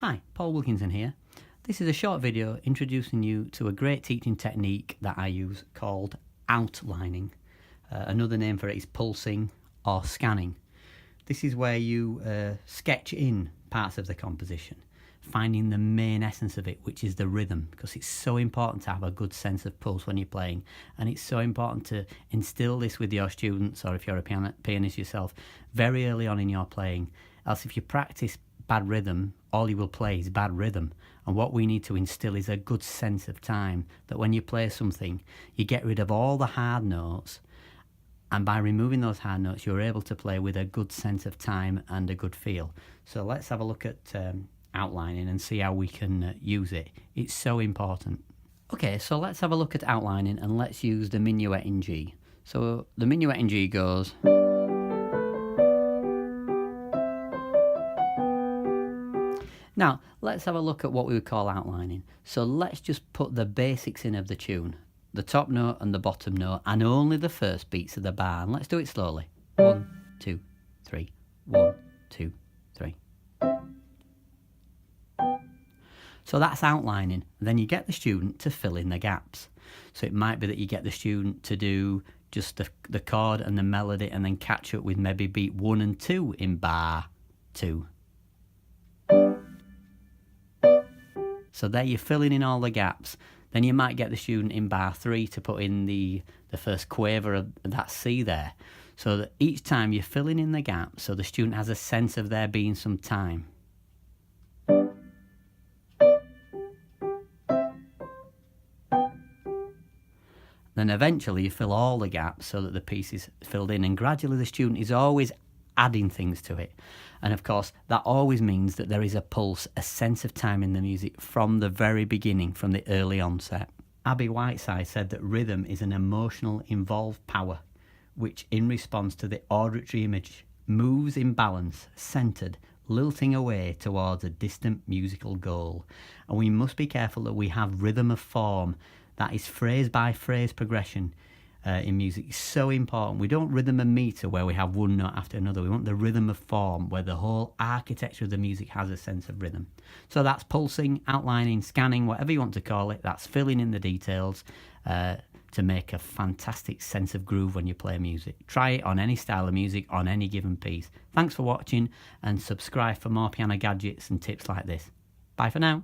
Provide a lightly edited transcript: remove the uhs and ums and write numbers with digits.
Hi, Paul Wilkinson here. This is a short video introducing you to a great teaching technique that I use called outlining. Another name for it is pulsing or scanning. This is where you sketch in parts of the composition, finding the main essence of it, which is the rhythm, because it's so important to have a good sense of pulse when you're playing, and it's so important to instill this with your students, or if you're a pianist yourself, very early on in your playing. Else if you practice bad rhythm, all you will play is bad rhythm. And what we need to instill is a good sense of time, that when you play something, you get rid of all the hard notes, and by removing those hard notes, you're able to play with a good sense of time and a good feel. So let's have a look at outlining and see how we can use it. It's so important. Okay, so let's have a look at outlining, and let's use the minuet in G. So the minuet in G goes... Now, let's have a look at what we would call outlining. So let's just put the basics in of the tune. The top note and the bottom note, and only the first beats of the bar. And let's do it slowly. 1, 2, 3. 1, 2, 3. So that's outlining. Then you get the student to fill in the gaps. So it might be that you get the student to do just the chord and the melody, and then catch up with maybe beat 1 and 2 in bar 2. So there you're filling in all the gaps. Then you might get the student in bar 3 to put in the first quaver of that C there. So that each time you're filling in the gaps, so the student has a sense of there being some time. Then eventually you fill all the gaps so that the piece is filled in, and gradually the student is always adding things to it. And of course that always means that there is a pulse, a sense of time in the music from the very beginning, from the early onset. Abby Whiteside said that rhythm is an emotional involved power which, in response to the auditory image, moves in balance, centred, lilting away towards a distant musical goal. And we must be careful that we have rhythm of form, that is phrase by phrase progression. In music is so important. We don't rhythm a meter where we have one note after another. We want the rhythm of form, where the whole architecture of the music has a sense of rhythm. So that's pulsing, outlining, scanning, whatever you want to call it. That's filling in the details to make a fantastic sense of groove when you play music. Try it on any style of music, on any given piece. Thanks for watching, and subscribe for more piano gadgets and tips like this. Bye for now.